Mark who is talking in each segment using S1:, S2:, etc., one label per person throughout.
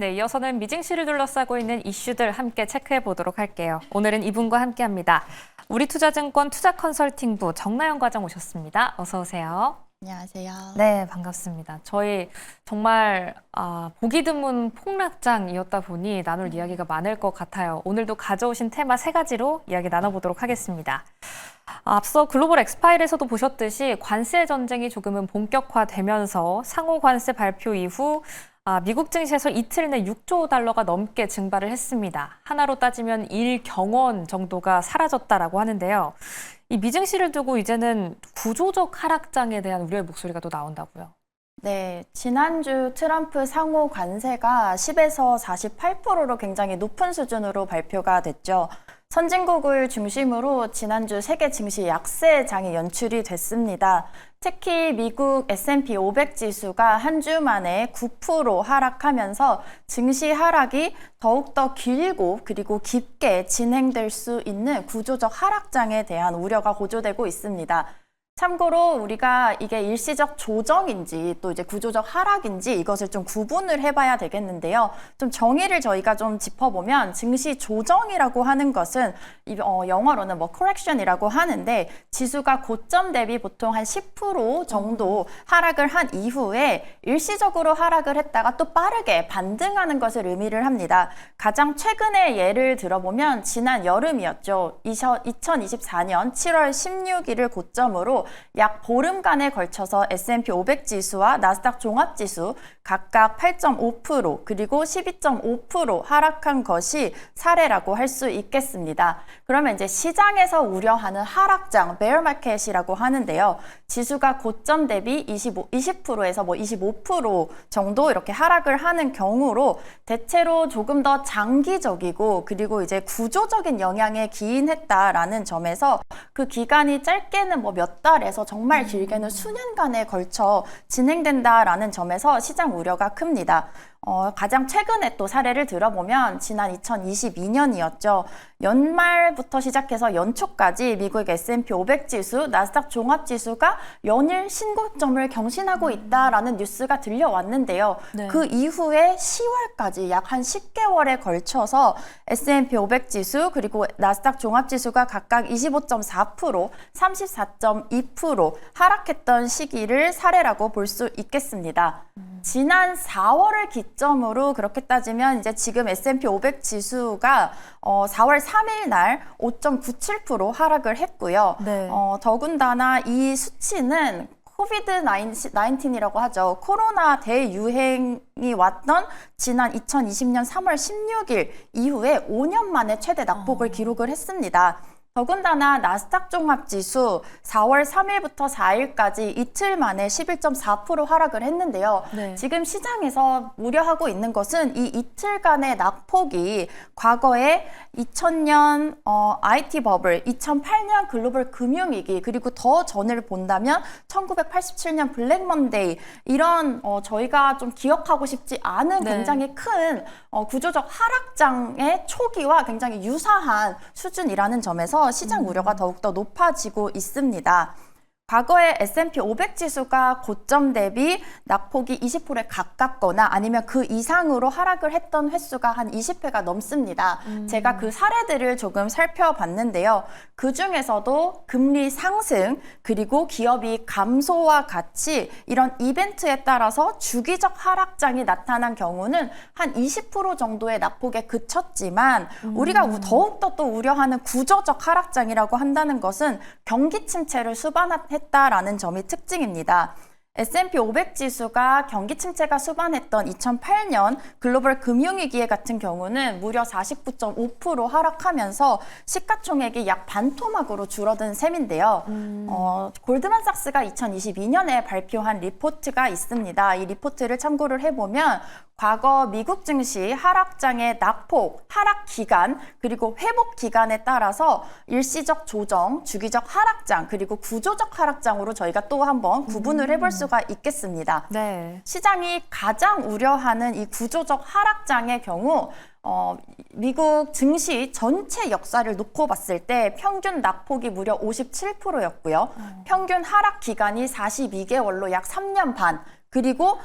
S1: 네, 이어서는 미증시를 둘러싸고 있는 이슈들 함께 체크해 보도록 할게요. 오늘은 이분과 함께합니다. 우리투자증권 투자컨설팅부 정나연 과장 오셨습니다. 어서 오세요.
S2: 안녕하세요.
S1: 네, 반갑습니다. 저희 정말 보기 드문 폭락장이었다 보니 나눌 이야기가 많을 것 같아요. 오늘도 가져오신 테마 3가지로 이야기 나눠보도록 하겠습니다. 앞서 글로벌 엑스파일에서도 보셨듯이 관세 전쟁이 조금은 본격화되면서 상호 관세 발표 이후 미국 증시에서 이틀 내 6조 달러가 넘게 증발을 했습니다. 하나로 따지면 1경원 정도가 사라졌다라고 하는데요. 이 미증시를 두고 이제는 구조적 하락장에 대한 우려의 목소리가 또 나온다고요.
S2: 네, 지난주 트럼프 상호 관세가 10에서 48%로 굉장히 높은 수준으로 발표가 됐죠. 선진국을 중심으로 지난주 세계 증시 약세장이 연출이 됐습니다. 특히 미국 S&P 500 지수가 한 주 만에 9% 하락하면서 증시 하락이 더욱더 길고 그리고 깊게 진행될 수 있는 구조적 하락장에 대한 우려가 고조되고 있습니다. 참고로 우리가 이게 일시적 조정인지 또 이제 구조적 하락인지 이것을 좀 구분을 해봐야 되겠는데요. 좀 정의를 저희가 좀 짚어보면 증시 조정이라고 하는 것은 영어로는 correction이라고 하는데 지수가 고점 대비 보통 한 10% 정도 하락을 한 이후에 일시적으로 하락을 했다가 또 빠르게 반등하는 것을 의미를 합니다. 가장 최근의 예를 들어보면 지난 여름이었죠. 2024년 7월 16일을 고점으로 약 보름간에 걸쳐서 S&P 500 지수와 나스닥 종합지수 각각 8.5% 그리고 12.5% 하락한 것이 사례라고 할 수 있겠습니다. 그러면 이제 시장에서 우려하는 하락장, bear market이라고 하는데요. 지수가 고점 대비 20%에서 25% 정도 이렇게 하락을 하는 경우로 대체로 조금 더 장기적이고 그리고 이제 구조적인 영향에 기인했다라는 점에서 그 기간이 짧게는 몇 달에서 정말 길게는 수년간에 걸쳐 진행된다라는 점에서 시장 우려가 큽니다. 가장 최근에 또 사례를 들어보면 지난 2022년이었죠. 연말부터 시작해서 연초까지 미국 S&P 500 지수, 나스닥 종합지수가 연일 신고점을 경신하고 있다라는 뉴스가 들려왔는데요. 네. 그 이후에 10월까지 약 한 10개월에 걸쳐서 S&P 500 지수 그리고 나스닥 종합지수가 각각 25.4%, 34.2% 하락했던 시기를 사례라고 볼 수 있겠습니다. 지난 4월을 기점으로 그렇게 따지면 이제 지금 S&P 500 지수가 4월 3일 날 5.97% 하락을 했고요. 네. 더군다나 이 수치는 코비드-19이라고 하죠. 코로나 대유행이 왔던 지난 2020년 3월 16일 이후에 5년 만에 최대 낙폭을 기록을 했습니다. 더군다나 나스닥 종합지수 4월 3일부터 4일까지 이틀 만에 11.4% 하락을 했는데요. 네. 지금 시장에서 우려하고 있는 것은 이 이틀간의 낙폭이 과거에 2000년 IT 버블, 2008년 글로벌 금융위기 그리고 더 전을 본다면 1987년 블랙 먼데이 이런 저희가 좀 기억하고 싶지 않은 네. 굉장히 큰 구조적 하락장의 초기와 굉장히 유사한 수준이라는 점에서 시장 우려가 더욱더 높아지고 있습니다. 과거에 S&P 500 지수가 고점 대비 낙폭이 20%에 가깝거나 아니면 그 이상으로 하락을 했던 횟수가 한 20회가 넘습니다. 제가 그 사례들을 조금 살펴봤는데요. 그 중에서도 금리 상승 그리고 기업이 감소와 같이 이런 이벤트에 따라서 주기적 하락장이 나타난 경우는 한 20% 정도의 낙폭에 그쳤지만 우리가 더욱더 또 우려하는 구조적 하락장이라고 한다는 것은 경기 침체를 수반했다라는 점이 특징입니다. S&P 500 지수가 경기 침체가 수반했던 2008년 글로벌 금융위기 같은 경우는 무려 49.5% 하락하면서 시가총액이 약 반토막으로 줄어든 셈인데요. 골드만삭스가 2022년에 발표한 리포트가 있습니다. 이 리포트를 참고를 해보면 과거 미국 증시 하락장의 낙폭, 하락 기간, 그리고 회복 기간에 따라서 일시적 조정, 주기적 하락장, 그리고 구조적 하락장으로 저희가 또 한번 구분을 해볼 수가 있겠습니다. 네. 시장이 가장 우려하는 이 구조적 하락장의 경우 미국 증시 전체 역사를 놓고 봤을 때 평균 낙폭이 무려 57%였고요. 평균 하락 기간이 42개월로 약 3년 반, 그리고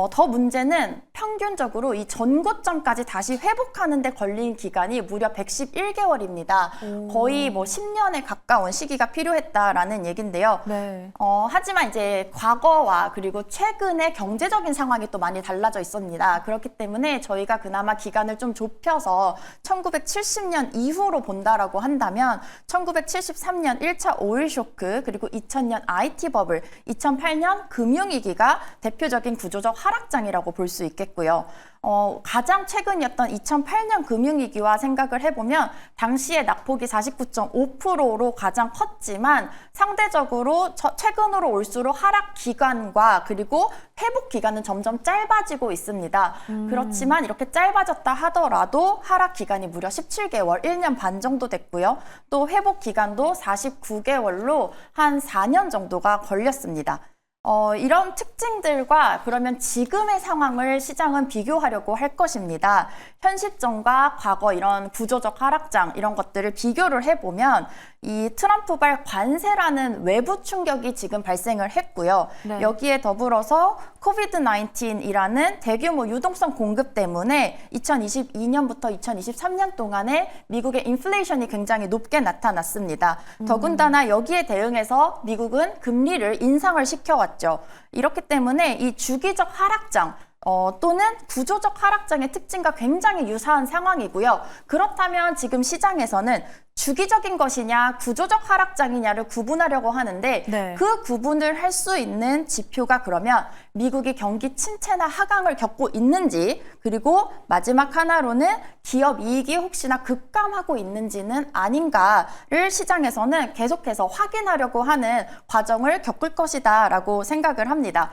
S2: 더 문제는 평균적으로 이 전고점까지 다시 회복하는 데 걸린 기간이 무려 111개월입니다. 거의 뭐 10년에 가까운 시기가 필요했다라는 얘긴데요.
S1: 네.
S2: 하지만 이제 과거와 그리고 최근의 경제적인 상황이 또 많이 달라져 있습니다. 그렇기 때문에 저희가 그나마 기간을 좀 좁혀서 1970년 이후로 본다라고 한다면 1973년 1차 오일 쇼크, 그리고 2000년 IT 버블, 2008년 금융위기가 대표적인 구조적 하락장이라고 볼 수 있겠고요. 가장 최근이었던 2008년 금융위기와 생각을 해보면 당시에 낙폭이 49.5%로 가장 컸지만 상대적으로 최근으로 올수록 하락 기간과 그리고 회복 기간은 점점 짧아지고 있습니다. 그렇지만 이렇게 짧아졌다 하더라도 하락 기간이 무려 17개월, 1년 반 정도 됐고요. 또 회복 기간도 49개월로 한 4년 정도가 걸렸습니다. 이런 특징들과 그러면 지금의 상황을 시장은 비교하려고 할 것입니다. 현 시점과 과거 이런 구조적 하락장 이런 것들을 비교를 해보면 이 트럼프발 관세라는 외부 충격이 지금 발생을 했고요.
S1: 네.
S2: 여기에 더불어서 코비드-19이라는 대규모 유동성 공급 때문에 2022년부터 2023년 동안에 미국의 인플레이션이 굉장히 높게 나타났습니다. 더군다나 여기에 대응해서 미국은 금리를 인상을 시켜왔죠. 이렇기 때문에 이 주기적 하락장 또는 구조적 하락장의 특징과 굉장히 유사한 상황이고요. 그렇다면 지금 시장에서는 주기적인 것이냐 구조적 하락장이냐를 구분하려고 하는데
S1: 네.
S2: 그 구분을 할 수 있는 지표가 그러면 미국이 경기 침체나 하강을 겪고 있는지, 그리고 마지막 하나로는 기업 이익이 혹시나 급감하고 있는지는 아닌가를 시장에서는 계속해서 확인하려고 하는 과정을 겪을 것이다 라고 생각을 합니다.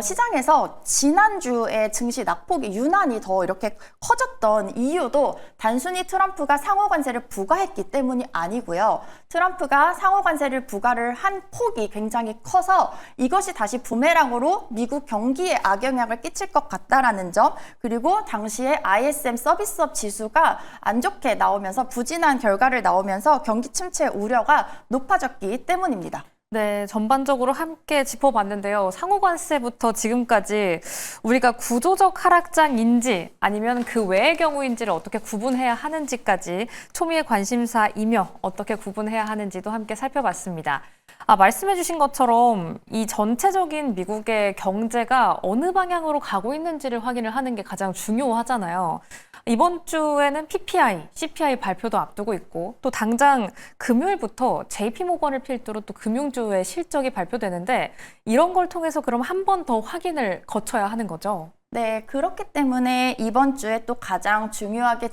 S2: 시장에서 지난주에 증시 낙폭이 유난히 더 이렇게 커졌던 이유도 단순히 트럼프가 상호관세를 부과했기 때문이 아니고요. 트럼프가 상호관세를 부과를 한 폭이 굉장히 커서 이것이 다시 부메랑으로 미국 경기에 악영향을 끼칠 것 같다라는 점, 그리고 당시에 ISM 서비스업 지수가 안 좋게 나오면서 부진한 결과를 나오면서 경기 침체 우려가 높아졌기 때문입니다.
S1: 네, 전반적으로 함께 짚어봤는데요. 상호관세부터 지금까지 우리가 구조적 하락장인지 아니면 그 외의 경우인지를 어떻게 구분해야 하는지까지 초미의 관심사이며 어떻게 구분해야 하는지도 함께 살펴봤습니다. 말씀해주신 것처럼 이 전체적인 미국의 경제가 어느 방향으로 가고 있는지를 확인을 하는 게 가장 중요하잖아요. 이번 주에는 PPI, CPI 발표도 앞두고 있고 또 당장 금요일부터 JP모건을 필두로 또 금융주의 실적이 발표되는데 이런 걸 통해서 그럼 한 번 더 확인을 거쳐야 하는 거죠?
S2: 네, 그렇기 때문에 이번 주에 또 가장 중요하게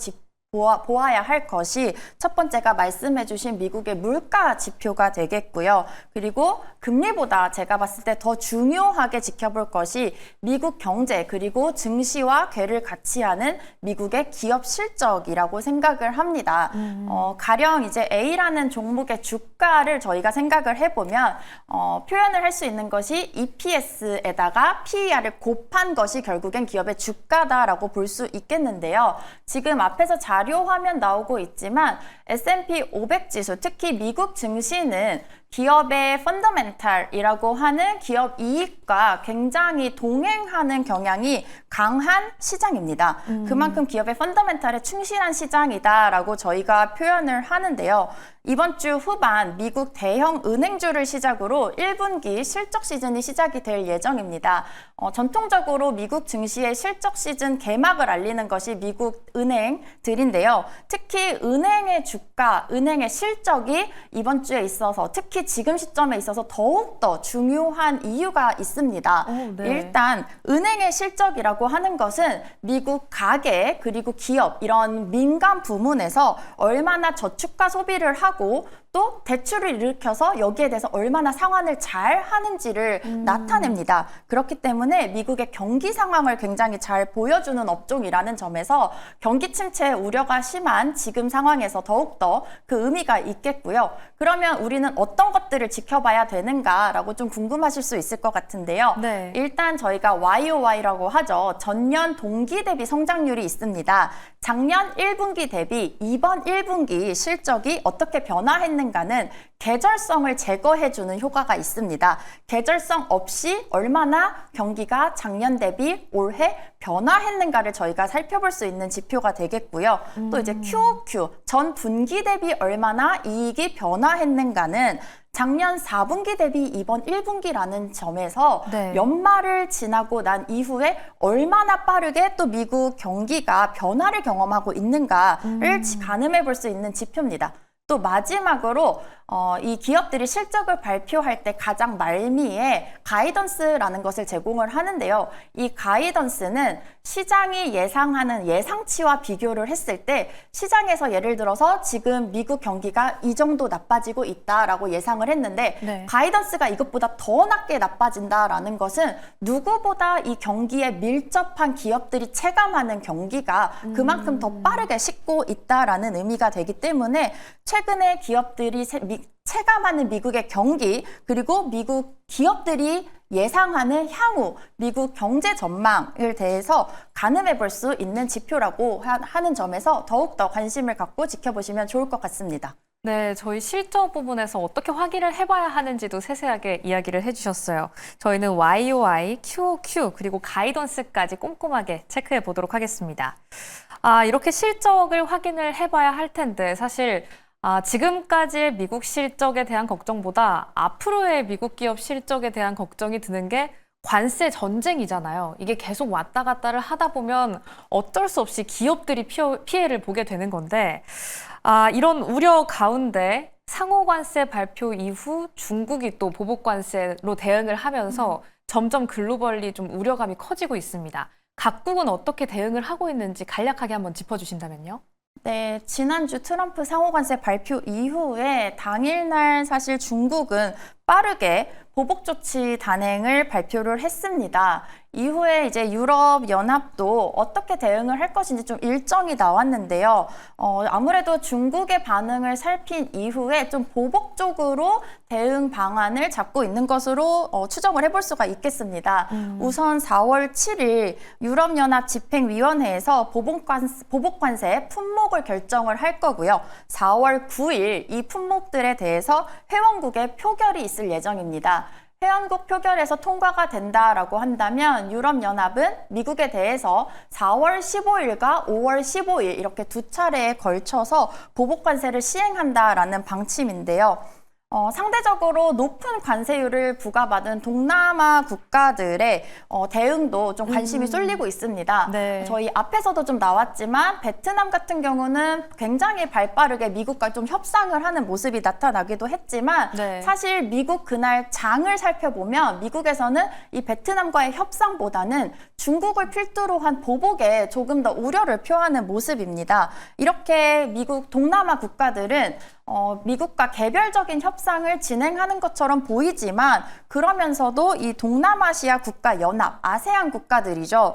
S2: 보아야 할 것이 첫 번째가 말씀해주신 미국의 물가 지표가 되겠고요. 그리고 금리보다 제가 봤을 때 더 중요하게 지켜볼 것이 미국 경제 그리고 증시와 궤를 같이 하는 미국의 기업 실적이라고 생각을 합니다. 가령 이제 A라는 종목의 주가를 저희가 생각을 해보면 표현을 할 수 있는 것이 EPS에다가 PER을 곱한 것이 결국엔 기업의 주가다라고 볼 수 있겠는데요. 지금 앞에서 자료 화면 나오고 있지만 S&P 500 지수, 특히 미국 증시는 기업의 펀더멘탈이라고 하는 기업 이익과 굉장히 동행하는 경향이 강한 시장입니다. 그만큼 기업의 펀더멘탈에 충실한 시장이다라고 저희가 표현을 하는데요. 이번 주 후반 미국 대형 은행주를 시작으로 1분기 실적 시즌이 시작이 될 예정입니다. 전통적으로 미국 증시의 실적 시즌 개막을 알리는 것이 미국 은행들인데요. 특히 은행의 주가, 은행의 실적이 이번 주에 있어서 특히 지금 시점에 있어서 더욱더 중요한 이유가 있습니다.
S1: 네.
S2: 일단 은행의 실적이라고 하는 것은 미국 가계 그리고 기업 이런 민간 부문에서 얼마나 저축과 소비를 하고 또 대출을 일으켜서 여기에 대해서 얼마나 상환을 잘 하는지를 나타냅니다. 그렇기 때문에 미국의 경기 상황을 굉장히 잘 보여주는 업종이라는 점에서 경기 침체 우려가 심한 지금 상황에서 더욱더 그 의미가 있겠고요. 그러면 우리는 어떤 것들을 지켜봐야 되는가라고 좀 궁금하실 수 있을 것 같은데요.
S1: 네.
S2: 일단 저희가 YOY라고 하죠. 전년 동기 대비 성장률이 있습니다. 작년 1분기 대비 이번 1분기 실적이 어떻게 변화했는지 변화했는가는 계절성을 제거해주는 효과가 있습니다. 계절성 없이 얼마나 경기가 작년 대비 올해 변화했는가를 저희가 살펴볼 수 있는 지표가 되겠고요. 또 이제 QOQ, 전 분기 대비 얼마나 이익이 변화했는가는 작년 4분기 대비 이번 1분기라는 점에서
S1: 네.
S2: 연말을 지나고 난 이후에 얼마나 빠르게 또 미국 경기가 변화를 경험하고 있는가를 가늠해 볼 수 있는 지표입니다. 또 마지막으로 이 기업들이 실적을 발표할 때 가장 말미에 가이던스라는 것을 제공을 하는데요. 이 가이던스는 시장이 예상하는 예상치와 비교를 했을 때 시장에서 예를 들어서 지금 미국 경기가 이 정도 나빠지고 있다라고 예상을 했는데
S1: 네.
S2: 가이던스가 이것보다 더 낮게 나빠진다라는 것은 누구보다 이 경기에 밀접한 기업들이 체감하는 경기가 그만큼 더 빠르게 식고 있다라는 의미가 되기 때문에 최근에 기업들이 체감하는 미국의 경기 그리고 미국 기업들이 예상하는 향후 미국 경제 전망을 대해서 가늠해 볼 수 있는 지표라고 하는 점에서 더욱더 관심을 갖고 지켜보시면 좋을 것 같습니다.
S1: 네, 저희 실적 부분에서 어떻게 확인을 해봐야 하는지도 세세하게 이야기를 해주셨어요. 저희는 YOY, QOQ, 그리고 가이던스까지 꼼꼼하게 체크해 보도록 하겠습니다. 이렇게 실적을 확인을 해봐야 할 텐데 사실 지금까지의 미국 실적에 대한 걱정보다 앞으로의 미국 기업 실적에 대한 걱정이 드는 게 관세 전쟁이잖아요. 이게 계속 왔다 갔다를 하다 보면 어쩔 수 없이 기업들이 피해를 보게 되는 건데 이런 우려 가운데 상호관세 발표 이후 중국이 또 보복관세로 대응을 하면서 점점 글로벌리 좀 우려감이 커지고 있습니다. 각국은 어떻게 대응을 하고 있는지 간략하게 한번 짚어주신다면요.
S2: 네, 지난주 트럼프 상호관세 발표 이후에 당일날 사실 중국은 빠르게 보복 조치 단행을 발표를 했습니다. 이후에 이제 유럽 연합도 어떻게 대응을 할 것인지 좀 일정이 나왔는데요. 아무래도 중국의 반응을 살핀 이후에 좀 보복적으로 대응 방안을 잡고 있는 것으로 추정을 해볼 수가 있겠습니다. 우선 4월 7일 유럽연합 집행위원회에서 보복관세 품목을 결정을 할 거고요. 4월 9일 이 품목들에 대해서 회원국의 표결이 있을 예정입니다. 회원국 표결에서 통과가 된다라고 한다면 유럽연합은 미국에 대해서 4월 15일과 5월 15일 이렇게 두 차례에 걸쳐서 보복관세를 시행한다라는 방침인데요. 상대적으로 높은 관세율을 부과받은 동남아 국가들의 대응도 좀 관심이 쏠리고 있습니다.
S1: 네.
S2: 저희 앞에서도 좀 나왔지만 베트남 같은 경우는 굉장히 발빠르게 미국과 좀 협상을 하는 모습이 나타나기도 했지만
S1: 네.
S2: 사실 미국 그날 장을 살펴보면 미국에서는 이 베트남과의 협상보다는 중국을 필두로 한 보복에 조금 더 우려를 표하는 모습입니다. 이렇게 미국 동남아 국가들은 미국과 개별적인 협상을 진행하는 것처럼 보이지만 그러면서도 이 동남아시아 국가 연합, 아세안 국가들이죠.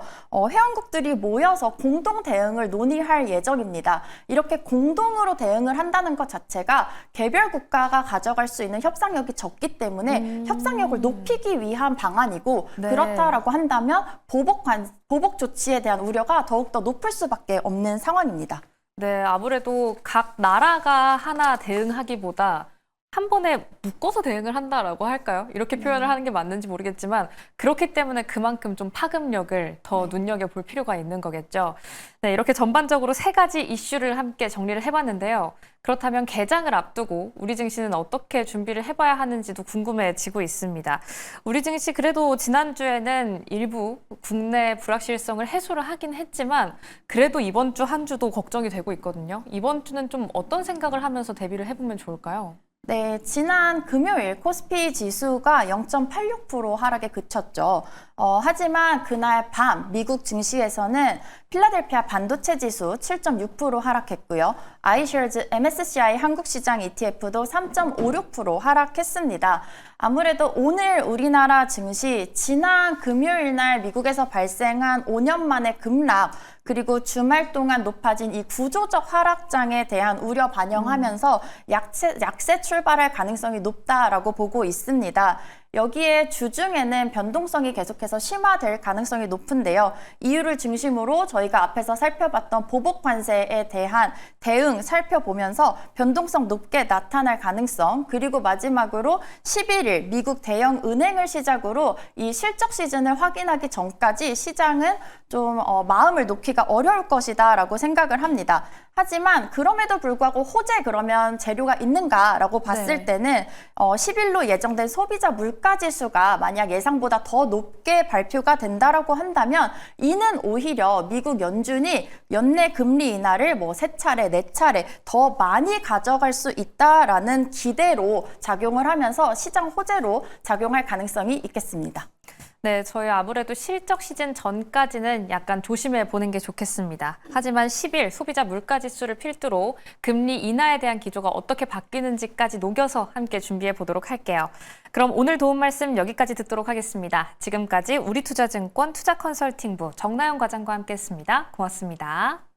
S2: 회원국들이 모여서 공동 대응을 논의할 예정입니다. 이렇게 공동으로 대응을 한다는 것 자체가 개별 국가가 가져갈 수 있는 협상력이 적기 때문에 협상력을 높이기 위한 방안이고
S1: 네.
S2: 그렇다라고 한다면 보복 조치에 대한 우려가 더욱더 높을 수밖에 없는 상황입니다.
S1: 네, 아무래도 각 나라가 하나 대응하기보다 한 번에 묶어서 대응을 한다라고 할까요? 이렇게 표현을 하는 게 맞는지 모르겠지만 그렇기 때문에 그만큼 좀 파급력을 더 눈여겨볼 필요가 있는 거겠죠. 네, 이렇게 전반적으로 세 가지 이슈를 함께 정리를 해봤는데요. 그렇다면 개장을 앞두고 우리 증시는 어떻게 준비를 해봐야 하는지도 궁금해지고 있습니다. 우리 증시 그래도 지난주에는 일부 국내 불확실성을 해소를 하긴 했지만 그래도 이번 주 한 주도 걱정이 되고 있거든요. 이번 주는 좀 어떤 생각을 하면서 대비를 해보면 좋을까요?
S2: 네, 지난 금요일 코스피 지수가 0.86% 하락에 그쳤죠. 하지만 그날 밤 미국 증시에서는 필라델피아 반도체 지수 7.6% 하락했고요. 아이셔즈 MSCI 한국시장 ETF도 3.56% 하락했습니다. 아무래도 오늘 우리나라 증시 지난 금요일 날 미국에서 발생한 5년 만의 급락 그리고 주말 동안 높아진 이 구조적 하락장에 대한 우려 반영하면서 약세 출발할 가능성이 높다라고 보고 있습니다. 여기에 주중에는 변동성이 계속해서 심화될 가능성이 높은데요. 이유를 중심으로 저희가 앞에서 살펴봤던 보복 관세에 대한 대응 살펴보면서 변동성 높게 나타날 가능성, 그리고 마지막으로 11일 미국 대형 은행을 시작으로 이 실적 시즌을 확인하기 전까지 시장은 좀 마음을 놓기가 어려울 것이다라고 생각을 합니다. 하지만 그럼에도 불구하고 호재 그러면 재료가 있는가라고 봤을 때는 10일로 예정된 소비자 물가지수가 만약 예상보다 더 높게 발표가 된다라고 한다면 이는 오히려 미국 연준이 연내 금리 인하를 뭐 3차례, 4차례 더 많이 가져갈 수 있다라는 기대로 작용을 하면서 시장 호재로 작용할 가능성이 있겠습니다.
S1: 네, 저희 아무래도 실적 시즌 전까지는 약간 조심해 보는 게 좋겠습니다. 하지만 10일 소비자 물가지수를 필두로 금리 인하에 대한 기조가 어떻게 바뀌는지까지 녹여서 함께 준비해 보도록 할게요. 그럼 오늘 도움 말씀 여기까지 듣도록 하겠습니다. 지금까지 우리투자증권 투자컨설팅부 정나영 과장과 함께했습니다. 고맙습니다.